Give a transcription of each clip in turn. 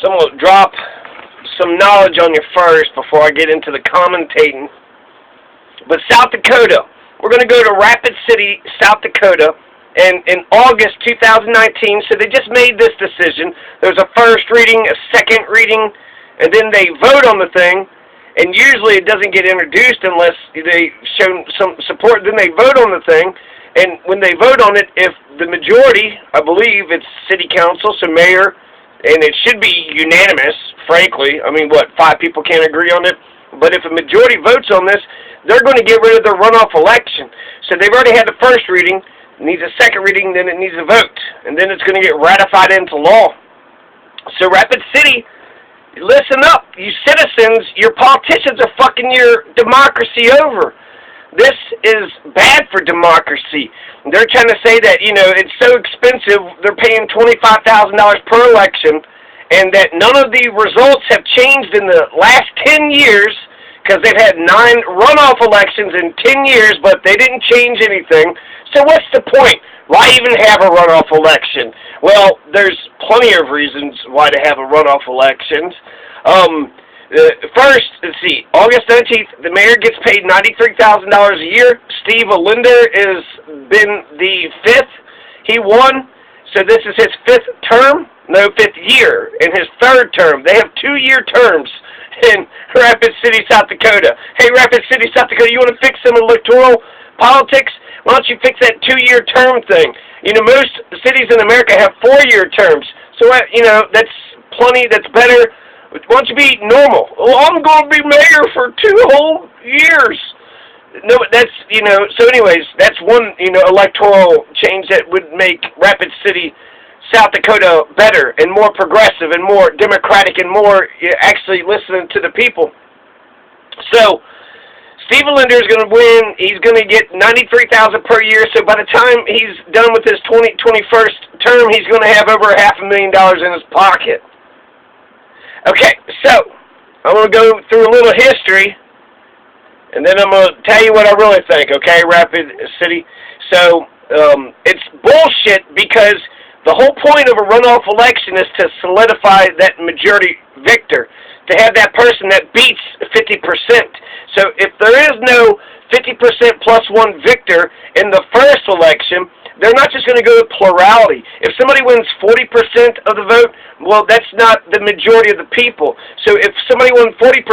So I'm going to drop some knowledge on you first before I get into the commentating. But South Dakota, we're going to go to Rapid City, South Dakota, and in August 2019, so they just made this decision. There's a first reading, a second reading, and then they vote on the thing, and usually it doesn't get introduced unless they show some support. Then they vote on the thing, and when they vote on it, if the majority, I believe it's city council, so mayor, and it should be unanimous, frankly. I mean, what, 5 people can't agree on it? But if a majority votes on this, they're going to get rid of the runoff election. So they've already had the first reading, it needs a second reading, then it needs a vote. And then it's going to get ratified into law. So Rapid City, listen up, you citizens, your politicians are fucking your democracy over. This is bad for democracy. They're trying to say that, you know, it's so expensive, they're paying $25,000 per election, and that none of the results have changed in the last 10 years, because they've had 9 runoff elections in 10 years, but they didn't change anything. So what's the point? Why even have a runoff election? Well, there's plenty of reasons why to have a runoff elections. First, let's see, August 19th, the mayor gets paid $93,000 a year. Steve Linder has been the 5th. He won, so this is his 5th term. No, 5th year, in his 3rd term. They have 2-year terms in Rapid City, South Dakota. Hey, Rapid City, South Dakota, you want to fix some electoral politics? Why don't you fix that 2-year term thing? You know, most cities in America have 4-year terms. So, you know, that's plenty, that's better. Why don't you be normal? Well, I'm going to be mayor for 2 whole years. No, that's, you know, so anyways, that's one, you know, electoral change that would make Rapid City, South Dakota better and more progressive and more democratic and more actually listening to the people. So, Steve Linder is going to win. He's going to get $93,000 per year. So by the time he's done with his 21st term, he's going to have over $500,000 in his pocket. Okay, so I'm going to go through a little history, and then I'm going to tell you what I really think. Okay, Rapid City. So it's bullshit because the whole point of a runoff election is to solidify that majority victor, to have that person that beats 50%. So if there is no 50% plus 1 victor in the first election, they're not just going to go with plurality. If somebody wins 40% of the vote, well, that's not the majority of the people. So if somebody won 40%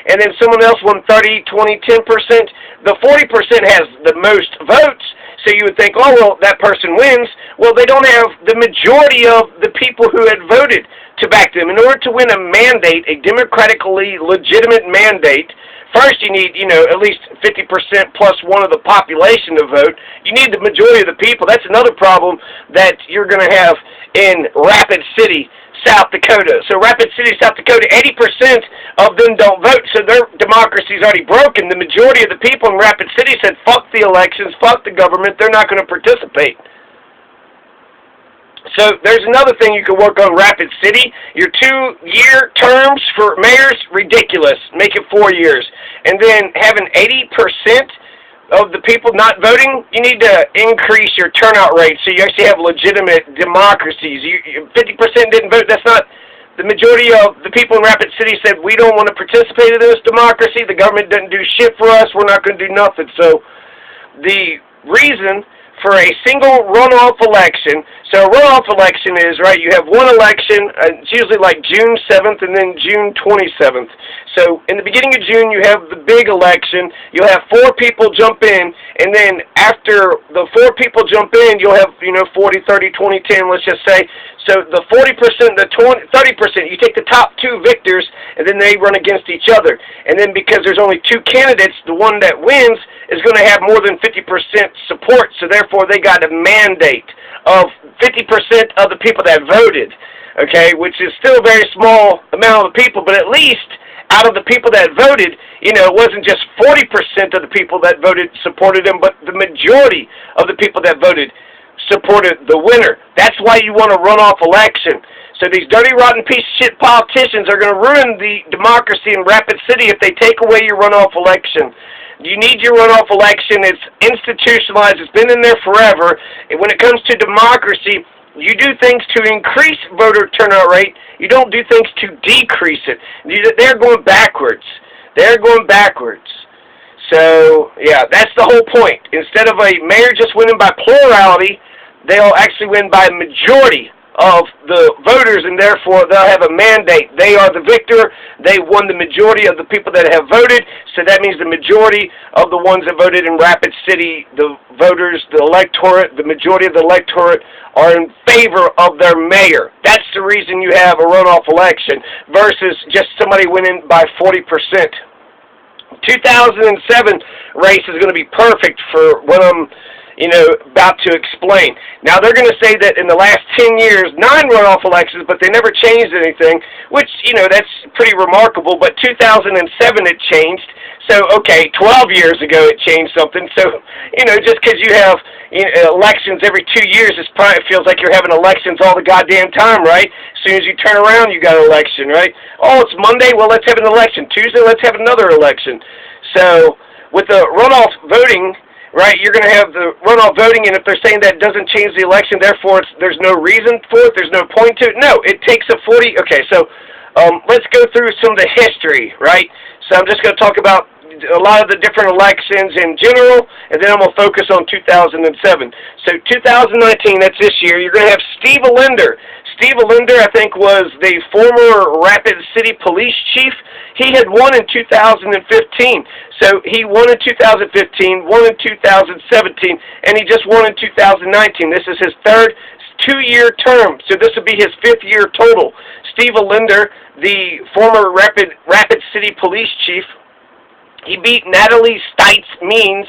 and then someone else won 30, 20, 10%, the 40% has the most votes. So you would think, oh, well, that person wins. Well, they don't have the majority of the people who had voted to back them. In order to win a mandate, a democratically legitimate mandate, first you need, you know, at least 50% plus 1 of the population to vote. You need the majority of the people. That's another problem that you're going to have in Rapid City, South Dakota. So Rapid City, South Dakota, 80% of them don't vote, so their democracy is already broken. The majority of the people in Rapid City said, fuck the elections, fuck the government, they're not going to participate. So there's another thing you can work on Rapid City. Your 2-year terms for mayors, ridiculous. Make it 4 years. And then having 80% of the people not voting, you need to increase your turnout rate so you actually have legitimate democracies. 50% didn't vote. That's not the majority of the people in Rapid City said, we don't want to participate in this democracy. The government doesn't do shit for us. We're not going to do nothing. So the reason for a single runoff election, so a runoff election is, right, you have one election, it's usually like June 7th and then June 27th. So in the beginning of June, you have the big election, you'll have 4 people jump in, and then after the 4 people jump in, you'll have, you know, 40, 30, 20, 10, let's just say. So the 40%, the 20, 30%, you take the top 2 victors, and then they run against each other. And then because there's only 2 candidates, the one that wins is going to have more than 50% support, so therefore they got a mandate of 50% of the people that voted, okay, which is still a very small amount of people, but at least out of the people that voted, you know, it wasn't just 40% of the people that voted supported him, but the majority of the people that voted supported the winner. That's why you want a runoff election. So these dirty, rotten piece of shit politicians are going to ruin the democracy in Rapid City if they take away your runoff election. You need your runoff election. It's institutionalized. It's been in there forever. And when it comes to democracy, You do things to increase voter turnout rate. You don't do things to decrease it. They're going backwards. They're going backwards. So, yeah, that's the whole point. Instead of a mayor just winning by plurality, they'll actually win by majority of the voters, and therefore they'll have a mandate. They are the victor. They won the majority of the people that have voted, so that means the majority of the ones that voted in Rapid City, the voters, the electorate, the majority of the electorate are in favor of their mayor. That's the reason you have a runoff election versus just somebody winning by 40%. 2007 race is going to be perfect for what I'm about to explain. Now, they're going to say that in the last 10 years, 9 runoff elections, but they never changed anything, which, that's pretty remarkable, but 2007 it changed. So, okay, 12 years ago it changed something. So, just because you have elections every 2 years, it feels like you're having elections all the goddamn time, right? As soon as you turn around, you got an election, right? Oh, it's Monday? Well, let's have an election. Tuesday, let's have another election. So, with the runoff voting, right, you're going to have the runoff voting, and if they're saying that doesn't change the election, therefore there's no reason for it, there's no point to it. No, it takes a 40. Okay, so let's go through some of the history, right? So I'm just going to talk about a lot of the different elections in general, and then I'm going to focus on 2007. So 2019, that's this year, you're going to have Steve Linder. Steve Linder, I think, was the former Rapid City police chief. He had won in 2015. So he won in 2015, won in 2017, and he just won in 2019. This is his third 2-year term, so this will be his 5th year total. Steve Linder, the former Rapid City police chief, he beat Natalie Stites Means,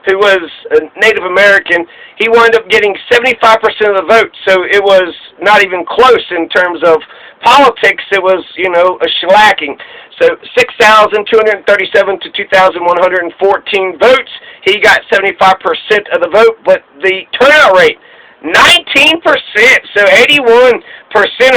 who was a Native American. He wound up getting 75% of the vote, so it was not even close in terms of politics. It was, a shellacking. So 6,237 to 2,114 votes. He got 75% of the vote, but the turnout rate, 19%. So 81%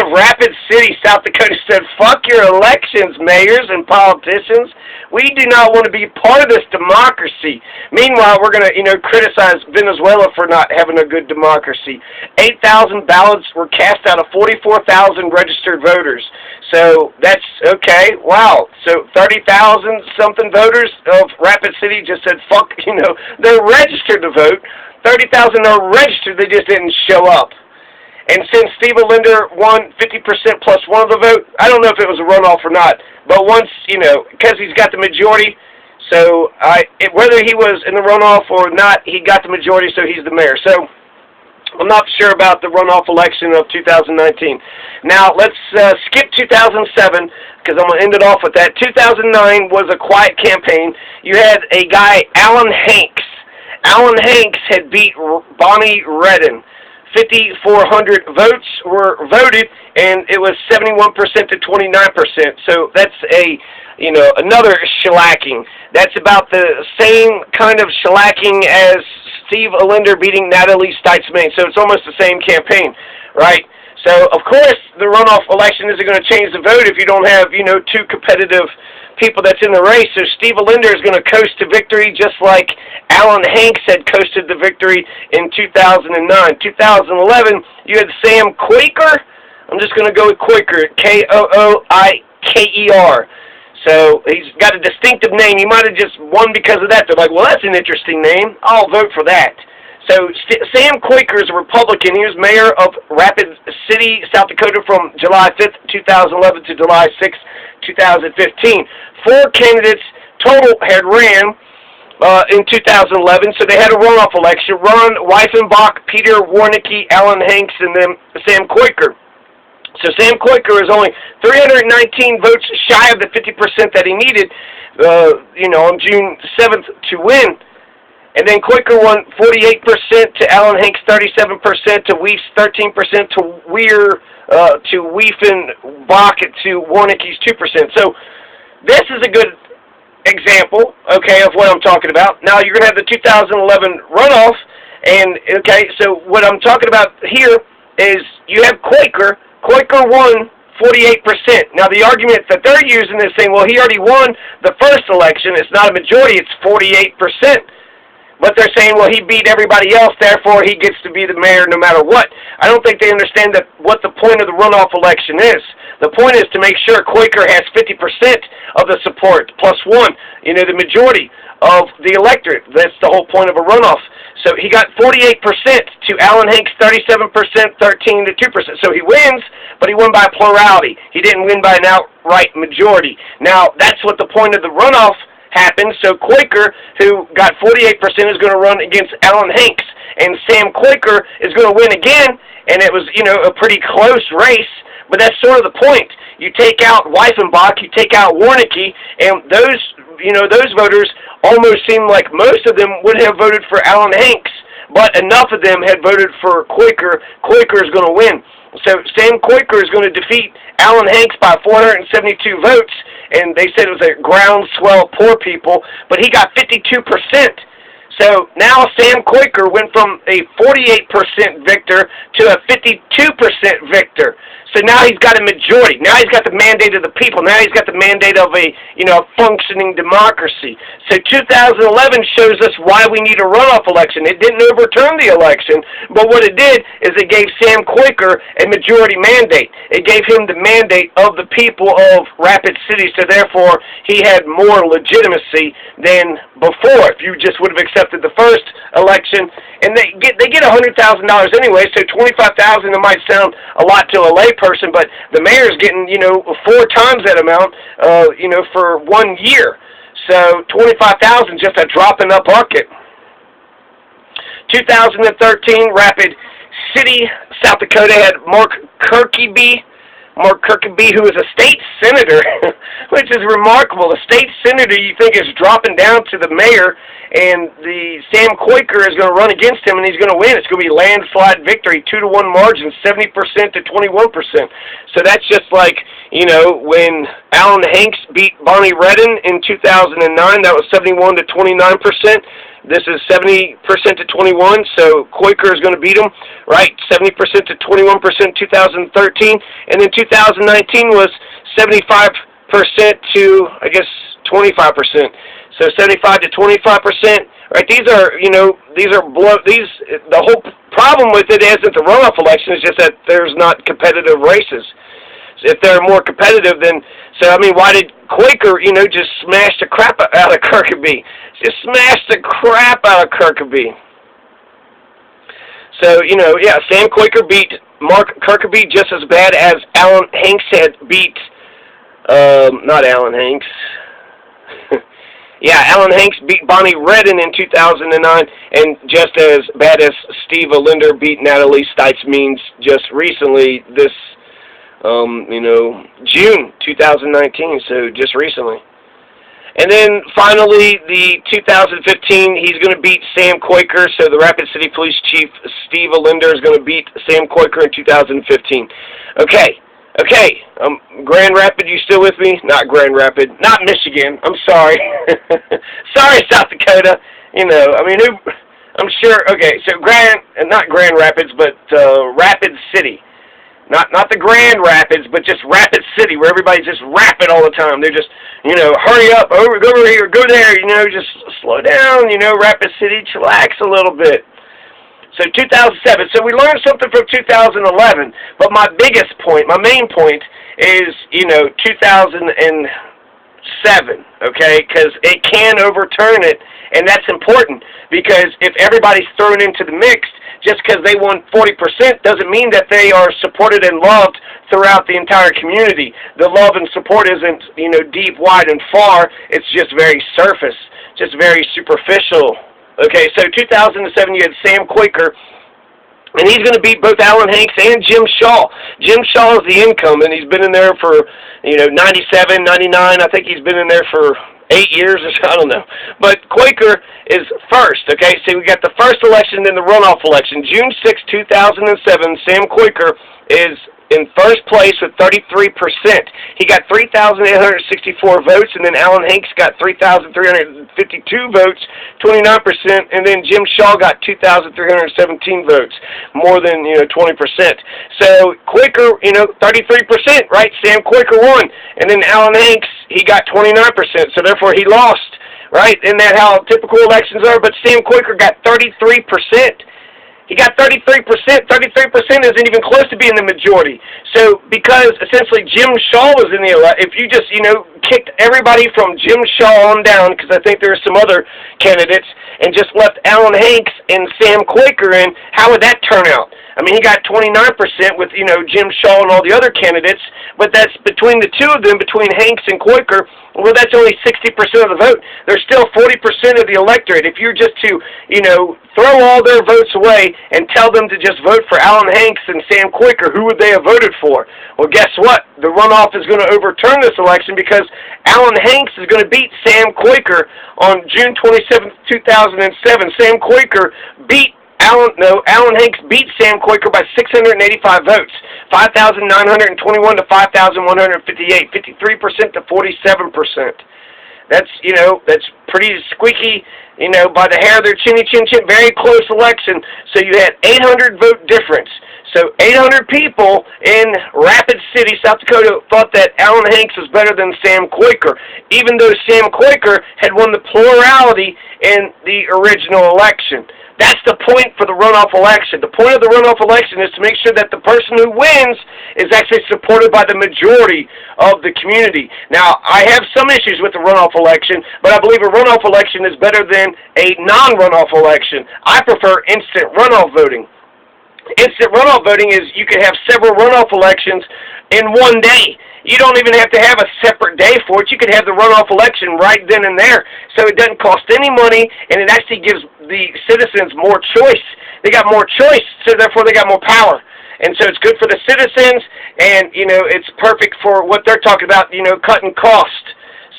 of Rapid City, South Dakota said, fuck your elections, mayors and politicians. We do not want to be part of this democracy. Meanwhile, we're going to, criticize Venezuela for not having a good democracy. 8,000 ballots were cast out of 44,000 registered voters. So that's okay. Wow. So 30,000 something voters of Rapid City just said, fuck, they're registered to vote. 30,000 are registered, they just didn't show up. And since Steve Linder won 50% plus one of the vote, I don't know if it was a runoff or not, but once, because he's got the majority, so whether he was in the runoff or not, he got the majority, so he's the mayor. So I'm not sure about the runoff election of 2019. Now, let's skip 2007, because I'm going to end it off with that. 2009 was a quiet campaign. You had a guy, Alan Hanks. Alan Hanks had beat Bonnie Redden. 5,400 votes were voted, and it was 71% to 29%. So that's another shellacking. That's about the same kind of shellacking as Steve Linder beating Natalie Stites Main. So it's almost the same campaign, right? So, of course, the runoff election isn't going to change the vote if you don't have, two competitive people that's in the race. So Steve Linder is going to coast to victory just like Alan Hanks had coasted the victory in 2009. 2011, you had Sam Quaker. I'm just going to go with Quaker, K-O-O-I-K-E-R. So he's got a distinctive name. He might have just won because of that. They're like, well, that's an interesting name. I'll vote for that. So Sam Quaker is a Republican. He was mayor of Rapid City, South Dakota from July 5th, 2011 to July 6th, 2015. 4 candidates total had ran in 2011, so they had a runoff election. Ron Weifenbach, Peter Warnicki, Alan Hanks, and then Sam Quaker. So Sam Quaker is only 319 votes shy of the 50% that he needed, on June 7th to win. And then Quaker won 48% to Alan Hanks, 37% to Weefs, 13% to Weifenbach, to Warnicki's 2%. So this is a good example, okay, of what I'm talking about. Now you're going to have the 2011 runoff, and, okay, so what I'm talking about here is you have Quaker. Quaker won 48%. Now the argument that they're using is saying, well, he already won the first election. It's not a majority, it's 48%. But they're saying, well, he beat everybody else, therefore he gets to be the mayor no matter what. I don't think they understand that what the point of the runoff election is. The point is to make sure Quaker has 50% of the support, plus one, the majority of the electorate. That's the whole point of a runoff. So he got 48% to Alan Hanks, 37%, 13 to 2%. So he wins, but he won by plurality. He didn't win by an outright majority. Now, that's what the point of the runoff happened. So Quaker, who got 48%, is going to run against Alan Hanks, and Sam Quaker is going to win again. And it was, a pretty close race, but that's sort of the point. You take out Weifenbach, you take out Warnicki, and those voters almost seem like most of them would have voted for Alan Hanks, but enough of them had voted for Quaker. Quaker is going to win. So Sam Quaker is going to defeat Alan Hanks by 472 votes, and they said it was a groundswell poor people, but he got 52%. So now Sam Quaker went from a 48% victor to a 52% victor. So now he's got a majority. Now he's got the mandate of the people. Now he's got the mandate of a functioning democracy. So 2011 shows us why we need a runoff election. It didn't overturn the election, but what it did is it gave Sam Quaker a majority mandate. It gave him the mandate of the people of Rapid City, so therefore he had more legitimacy than before. If you just would have accepted the first election, and they get $100,000 anyway, so $25,000, it might sound a lot to a layperson, but the mayor's getting 4 times that amount for 1 year. So $25,000, just a drop in the bucket. 2013, Rapid City, South Dakota had Mark Kirkeby, who is a state senator, which is remarkable. The state senator, you think, is dropping down to the mayor, and the Sam Quaker is going to run against him, and he's going to win. It's going to be landslide victory, 2-1 margin, 70% to 21%. So that's just like, when Alan Hanks beat Bonnie Redden in 2009, that was 71 to 29%. This is 70% to 21, so Quaker is going to beat him, right? 70% to 21% 2013, and then 2019 was 75% to, I guess, 25%. So 75 to 25%, right? These are, the whole problem with it isn't the runoff election, it's just that there's not competitive races. If they're more competitive, then, why did Quaker, just smash the crap out of Kirkeby? Just smash the crap out of Kirkeby. So, Sam Quaker beat Mark Kirkeby just as bad as Alan Hanks had beat, not Alan Hanks. Yeah, Alan Hanks beat Bonnie Redden in 2009, and just as bad as Steve Linder beat Natalie Stites-Means just recently, this June 2019, so just recently. And then finally, the 2015, he's going to beat Sam Quaker, so the Rapid City Police Chief Steve Linder is going to beat Sam Quaker in 2015. Okay, Grand Rapid, you still with me? Not Grand Rapid, not Michigan, I'm sorry. Sorry, South Dakota, I'm sure, okay, so not Grand Rapids, but Rapid City. Not the Grand Rapids, but just Rapid City, where everybody's just rapping all the time. They're just, hurry up, go over here, go there, just slow down, Rapid City, chillax a little bit. So 2007, so we learned something from 2011, but my main point is, 2007, okay, because it can overturn it, and that's important, because if everybody's thrown into the mix, just because they won 40% doesn't mean that they are supported and loved throughout the entire community. The love and support isn't, deep, wide, and far. It's just very surface, just very superficial. Okay, so 2007 you had Sam Quaker, and he's going to beat both Alan Hanks and Jim Shaw. Jim Shaw is the incumbent. He's been in there for, 97, 99. I think he's been in there for 8 years or so, I don't know. But Quaker is first, okay? So we got the first election, then the runoff election. June 6, 2007, Sam Quaker is in first place with 33%. He got 3,864 votes, and then Alan Hanks got 3,352 votes, 29%, and then Jim Shaw got 2,317 votes, more than, 20%. So Quaker, 33%, right? Sam Quaker won, and then Alan Hanks, he got 29%, so therefore he lost, right? Isn't that how typical elections are? But Sam Quaker got 33%. He got 33%. 33% isn't even close to being the majority. So because essentially Jim Shaw was in the election, if you just, kicked everybody from Jim Shaw on down, because I think there are some other candidates, and just left Alan Hanks and Sam Quaker in, how would that turn out? I mean, he got 29% with, Jim Shaw and all the other candidates, but that's between the two of them, between Hanks and Quaker, well, that's only 60% of the vote. There's still 40% of the electorate. If you're just to, throw all their votes away and tell them to just vote for Alan Hanks and Sam Quaker, who would they have voted for? Well, guess what? The runoff is going to overturn this election because Alan Hanks is going to beat Sam Quaker on June 27, 2007. Sam Quaker beat Alan Hanks beat Sam Quaker by 685 votes, 5,921 to 5,158, 53% to 47%. That's, that's pretty squeaky, by the hair of their chinny chin chin, very close election. So you had 800 vote difference. So 800 people in Rapid City, South Dakota, thought that Alan Hanks was better than Sam Quaker, even though Sam Quaker had won the plurality in the original election. That's the point for the runoff election. The point of the runoff election is to make sure that the person who wins is actually supported by the majority of the community. Now, I have some issues with the runoff election, but I believe a runoff election is better than a non-runoff election. I prefer instant runoff voting. Instant runoff voting is you can have several runoff elections in one day. You don't even have to have a separate day for it. You can have the runoff election right then and there. So it doesn't cost any money, and it actually gives the citizens more choice. They got more choice, so therefore they got more power. And so it's good for the citizens, and, it's perfect for what they're talking about, cutting costs.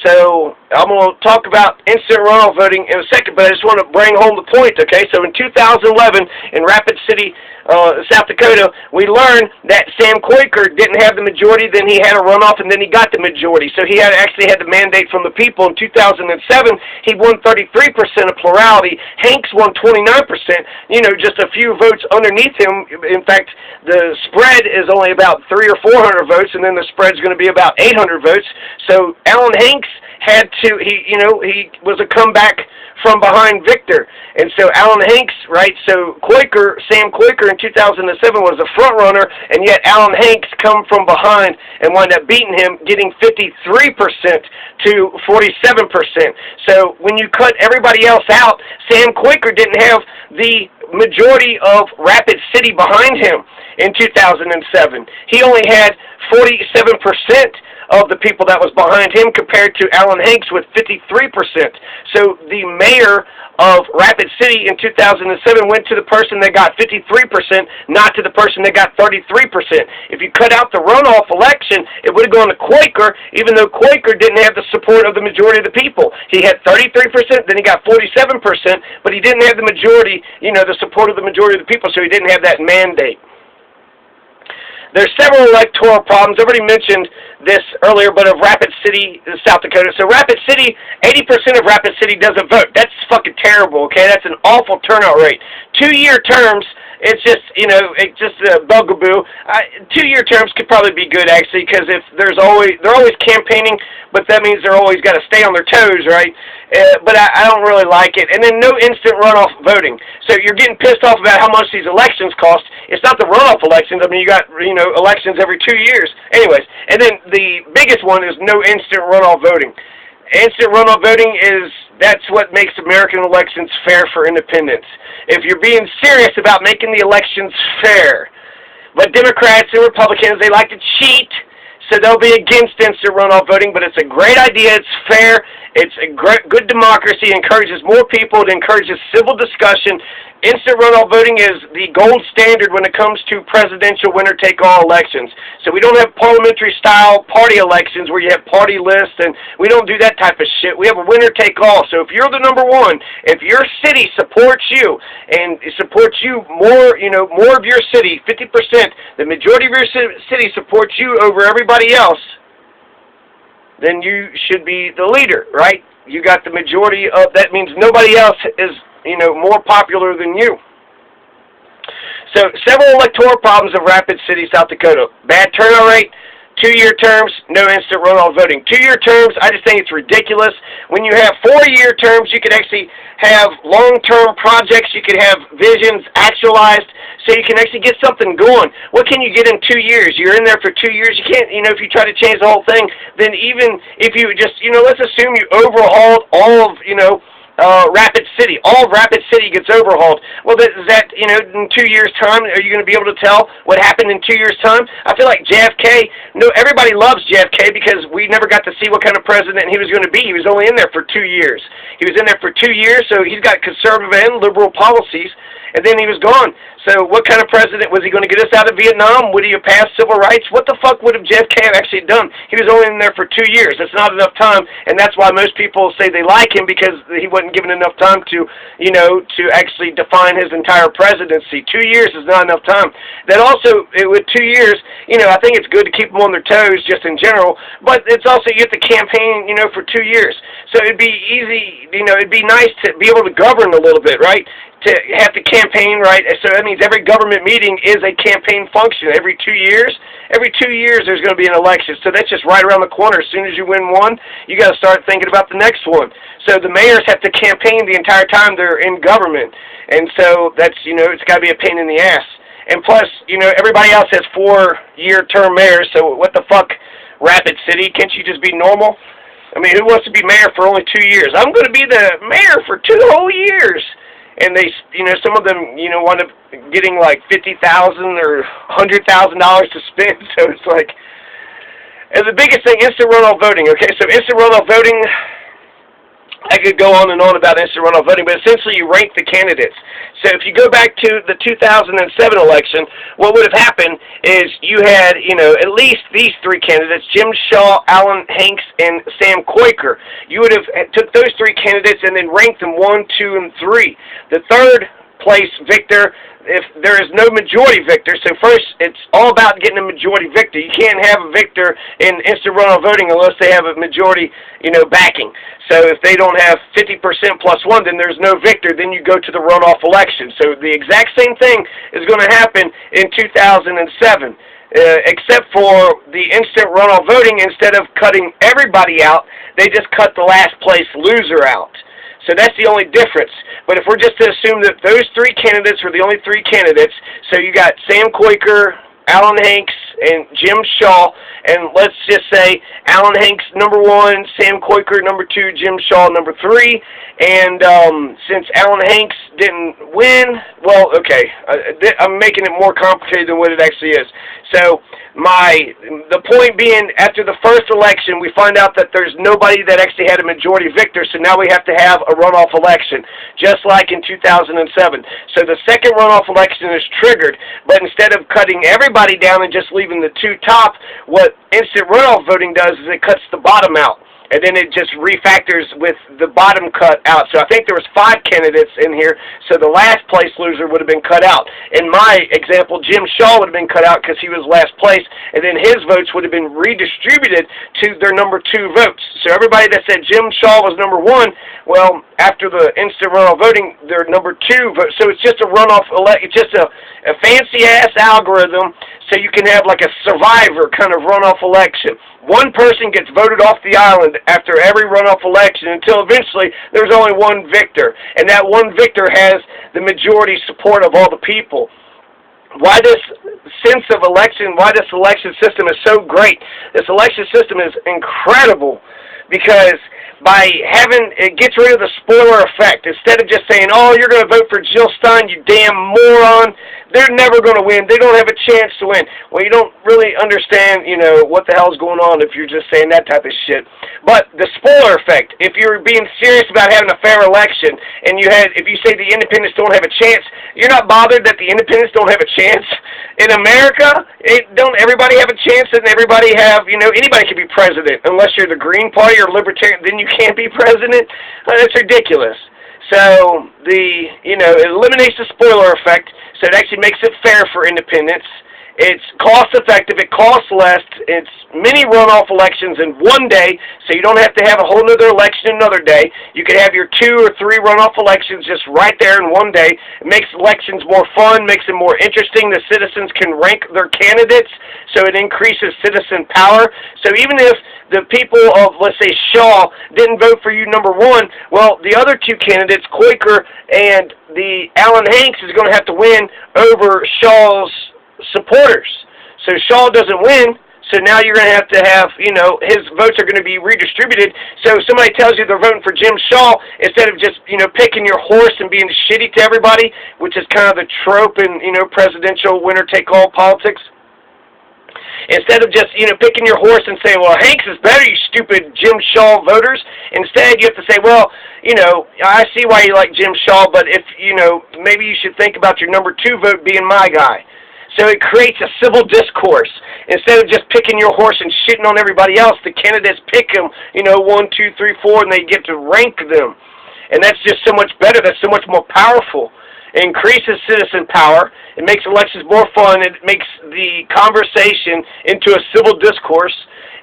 So I'm going to talk about instant runoff voting in a second, but I just want to bring home the point, okay? So in 2011, in Rapid City, South Dakota, we learned that Sam Quaker didn't have the majority, then he had a runoff, and then he got the majority. So he actually had the mandate from the people. In 2007, he won 33% of plurality. Hanks won 29%, just a few votes underneath him. In fact, the spread is only about 300 or 400 votes, and then the spread's going to be about 800 votes. So Alan Hanks had to, he was a comeback from behind victor. And so Alan Hanks, right, so Sam Quaker in 2007 was a front runner, and yet Alan Hanks come from behind and wound up beating him, getting 53% to 47%. So when you cut everybody else out, Sam Quaker didn't have the majority of Rapid City behind him in 2007. He only had 47% of the people that was behind him compared to Alan Hanks with 53%. So the mayor of Rapid City in 2007 went to the person that got 53%, not to the person that got 33%. If you cut out the runoff election, it would have gone to Quaker, even though Quaker didn't have the support of the majority of the people. He had 33%, then he got 47%, but he didn't have the majority, the support of the majority of the people, so he didn't have that mandate. There's several electoral problems. I already mentioned this earlier, but of Rapid City, South Dakota. So Rapid City, 80% of Rapid City doesn't vote. That's fucking terrible, okay? That's an awful turnout rate. 2-year terms, it's just, it's just a bugaboo. 2-year terms could probably be good, actually, because if they're always campaigning, but that means they're always got to stay on their toes, right? But I don't really like it. And then no instant runoff voting. So you're getting pissed off about how much these elections cost. It's not the runoff elections. I mean, you got, elections every 2 years. Anyways, and then the biggest one is no instant runoff voting. Instant runoff voting that's what makes American elections fair for independents. If you're being serious about making the elections fair. But Democrats and Republicans, they like to cheat, so they'll be against instant runoff voting, but it's a great idea. It's fair. It's a good democracy. It encourages more people. It encourages civil discussion. Instant runoff voting is the gold standard when it comes to presidential winner-take-all elections. So we don't have parliamentary-style party elections where you have party lists, and we don't do that type of shit. We have a winner-take-all. So if you're the number one, if your city supports you, and it supports you more, more of your city, 50%, the majority of your city supports you over everybody else, then you should be the leader, right? You got the majority of, that means nobody else is, more popular than you. So, several electoral problems of Rapid City, South Dakota. Bad turnout rate, 2-year terms, no instant runoff voting. 2-year terms, I just think it's ridiculous. When you have 4-year terms, you could actually have long-term projects. You could have visions actualized, so you can actually get something going. What can you get in 2 years? You're in there for 2 years. You can't, if you try to change the whole thing, then even if you just, let's assume you overhauled all of, Rapid City. All of Rapid City gets overhauled. Well, is that, in 2 years' time, are you going to be able to tell what happened in 2 years' time? I feel like JFK, everybody loves JFK because we never got to see what kind of president he was going to be. He was only in there for 2 years. He was in there for 2 years, so he's got conservative and liberal policies, and then he was gone. So what kind of president was he going to get us out of Vietnam? Would he have passed civil rights? What the fuck would have JFK actually done? He was only in there for 2 years. That's not enough time, and that's why most people say they like him, because he wasn't given enough time to, to actually define his entire presidency. 2 years is not enough time. That also, with 2 years, I think it's good to keep them on their toes just in general, but it's also, you have to campaign, for 2 years. So it'd be easy, it'd be nice to be able to govern a little bit, right? To have to campaign, right? So that means every government meeting is a campaign function. Every 2 years, there's going to be an election. So that's just right around the corner. As soon as you win one, you got to start thinking about the next one. So the mayors have to campaign the entire time they're in government. And so that's, it's got to be a pain in the ass. And plus, everybody else has 4-year term mayors, so what the fuck, Rapid City? Can't you just be normal? I mean, who wants to be mayor for only 2 years? I'm going to be the mayor for 2 whole years. And they, some of them, wind up getting like $50,000 or $100,000 to spend. So it's like, and the biggest thing, instant runoff voting. Okay, so instant runoff voting, I could go on and on about instant runoff voting, but essentially you rank the candidates. So if you go back to the 2007 election, what would have happened is you had, at least these 3 candidates, Jim Shaw, Alan Hanks, and Sam Quaker. You would have took those 3 candidates and then ranked them 1, 2, and 3. The third place victor, if there is no majority victor, so first it's all about getting a majority victor. You can't have a victor in instant runoff voting unless they have a majority, backing. So if they don't have 50% plus 1, then there's no victor. Then you go to the runoff election. So the exact same thing is going to happen in 2007. Except for the instant runoff voting, instead of cutting everybody out, they just cut the last place loser out. So that's the only difference. But if we're just to assume that those 3 candidates were the only 3 candidates, so you got Sam Quaker, Alan Hanks, and Jim Shaw, and let's just say Alan Hanks number 1, Sam Quaker number 2, Jim Shaw number 3, and since Alan Hanks didn't win, well, okay, I'm making it more complicated than what it actually is. So the point being, after the first election, we find out that there's nobody that actually had a majority victor, so now we have to have a runoff election, just like in 2007. So the second runoff election is triggered, but instead of cutting everybody down and just leaving the 2 top, what instant runoff voting does is it cuts the bottom out. And then it just refactors with the bottom cut out. So I think there was 5 candidates in here, so the last place loser would have been cut out. In my example, Jim Shaw would have been cut out because he was last place, and then his votes would have been redistributed to their number 2 votes. So everybody that said Jim Shaw was number 1, well, after the instant runoff voting, they're number 2 votes. So it's just a runoff, it's just a fancy-ass algorithm, so you can have like a survivor kind of runoff election. One person gets voted off the island after every runoff election until eventually there's only one victor. And that one victor has the majority support of all the people. Why this sense of election, why this election system is so great? This election system is incredible because by having, it gets rid of the spoiler effect. Instead of just saying, oh, you're going to vote for Jill Stein, you damn moron, they're never going to win. They don't have a chance to win. Well, you don't really understand, what the hell's going on if you're just saying that type of shit. But the spoiler effect, if you're being serious about having a fair election, and if you say the independents don't have a chance, you're not bothered that the independents don't have a chance. In America, don't everybody have a chance, and everybody have, anybody can be president, unless you're the Green Party or Libertarian, then you can't be president? That's ridiculous. So, it eliminates the spoiler effect, so it actually makes it fair for independents, It's cost-effective. It costs less. It's many runoff elections in one day, so you don't have to have a whole other election another day. You can have your 2 or 3 runoff elections just right there in one day. It makes elections more fun, makes them more interesting. The citizens can rank their candidates, so it increases citizen power. So even if the people of, let's say, Shaw didn't vote for you number 1, well, the other 2 candidates, Quaker and the Alan Hanks, is going to have to win over Shaw's supporters. So Shaw doesn't win, so now you're going to have, his votes are going to be redistributed. So if somebody tells you they're voting for Jim Shaw, instead of just, picking your horse and being shitty to everybody, which is kind of the trope in, presidential winner-take-all politics, instead of just, picking your horse and saying, well, Hanks is better, you stupid Jim Shaw voters, instead you have to say, well, I see why you like Jim Shaw, but if, maybe you should think about your number 2 vote being my guy. So it creates a civil discourse. Instead of just picking your horse and shitting on everybody else, the candidates pick them, 1, 2, 3, 4, and they get to rank them. And that's just so much better. That's so much more powerful. It increases citizen power. It makes elections more fun. It makes the conversation into a civil discourse.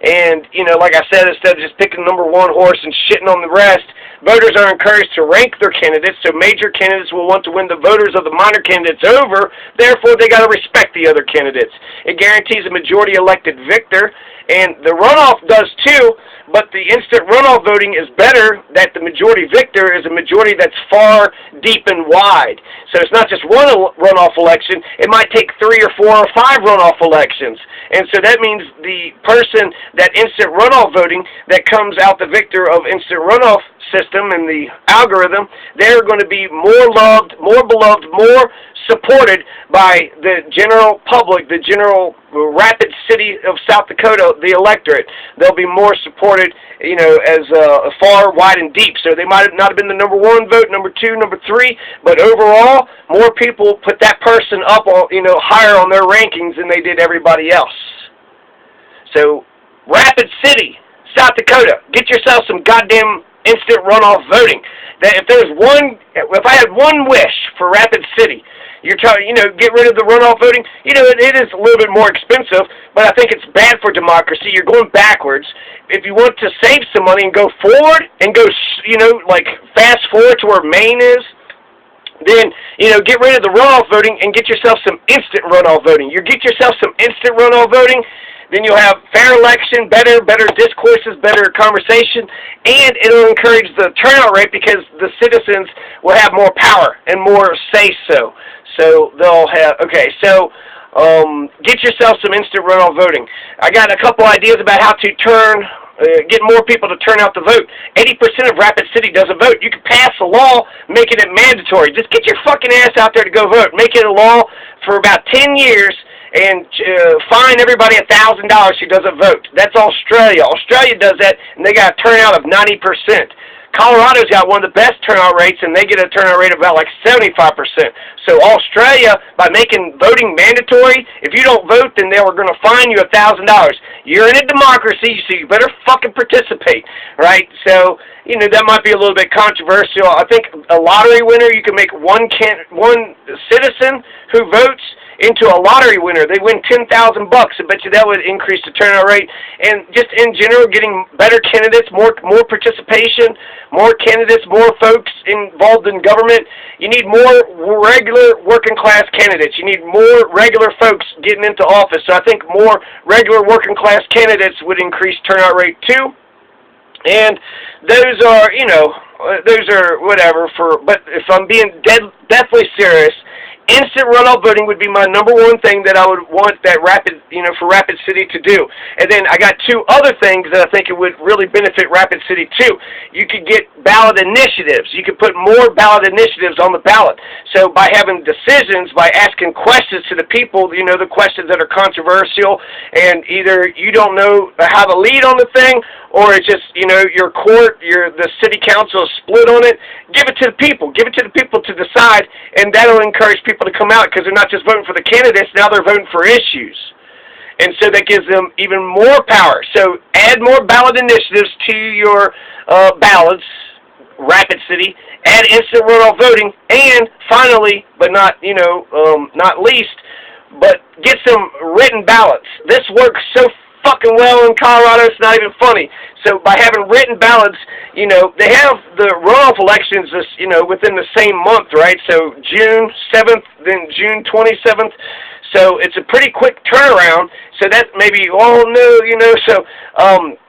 And, like I said, instead of just picking number 1 horse and shitting on the rest, voters are encouraged to rank their candidates, so major candidates will want to win the voters of the minor candidates over. Therefore, they got to respect the other candidates. It guarantees a majority elected victor, and the runoff does too, but the instant runoff voting is better that the majority victor is a majority that's far, deep, and wide. So it's not just one runoff election. It might take 3 or 4 or 5 runoff elections. And so that means the person that instant runoff voting that comes out the victor of instant runoff system and the algorithm, they're going to be more loved, more beloved, more supported by the general public, the general Rapid City of South Dakota, the electorate. They'll be more supported, as far, wide, and deep. So they might not have been the number 1 vote, number 2, number 3, but overall, more people put that person up, higher on their rankings than they did everybody else. So, Rapid City, South Dakota, get yourself some goddamn instant runoff voting. That if I had one wish for Rapid City, you're trying, get rid of the runoff voting. It is a little bit more expensive, but I think it's bad for democracy. You're going backwards. If you want to save some money and go forward and go, fast forward to where Maine is, then, get rid of the runoff voting and get yourself some instant runoff voting. You get yourself some instant runoff voting, then you'll have fair election, better discourses, better conversation, and it'll encourage the turnout rate because the citizens will have more power and more say-so. So they'll have, get yourself some instant runoff voting. I got a couple ideas about how to get more people to turn out to vote. 80% of Rapid City doesn't vote. You can pass a law making it mandatory. Just get your fucking ass out there to go vote. Make it a law for about 10 years and fine everybody $1,000 who doesn't vote. That's Australia. Australia does that, and they got a turnout of 90%. Colorado's got one of the best turnout rates, and they get a turnout rate of about 75%. So Australia, by making voting mandatory, if you don't vote, then they were going to fine you $1,000. You're in a democracy, so you better fucking participate, right? So, that might be a little bit controversial. I think a lottery winner, you can make one citizen who votes into a lottery winner. They win $10,000. I bet you that would increase the turnout rate. And just in general, getting better candidates, more participation, more candidates, more folks involved in government. You need more regular working class candidates. You need more regular folks getting into office. So I think more regular working class candidates would increase turnout rate too. And those are, whatever but if I'm being deathly serious, instant runoff voting would be my number 1 thing that I would want that for Rapid City to do. And then I got 2 other things that I think it would really benefit Rapid City too. You could get ballot initiatives. You could put more ballot initiatives on the ballot. So by having decisions, by asking questions to the people, the questions that are controversial, and either you don't know how to lead on the thing, or it's just, the city council is split on it, give it to the people. Give it to the people to decide, and that'll encourage people to come out because they're not just voting for the candidates, now they're voting for issues. And so that gives them even more power. So add more ballot initiatives to your ballots, Rapid City, add instant runoff voting, and finally, but not least, but get some written ballots. This works so fucking well in Colorado, it's not even funny. So by having written ballots, you know, they have the runoff elections, you know, within the same month, right? So June 7th, then June 27th. So it's a pretty quick turnaround. So that maybe, oh no, you know, so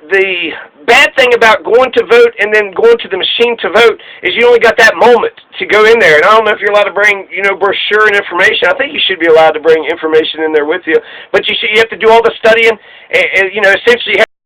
the bad thing about going to vote and then going to the machine to vote is you only got that moment to go in there. And I don't know if you're allowed to bring, you know, brochure and information. I think you should be allowed to bring information in there with you. But you have to do all the studying and you know, essentially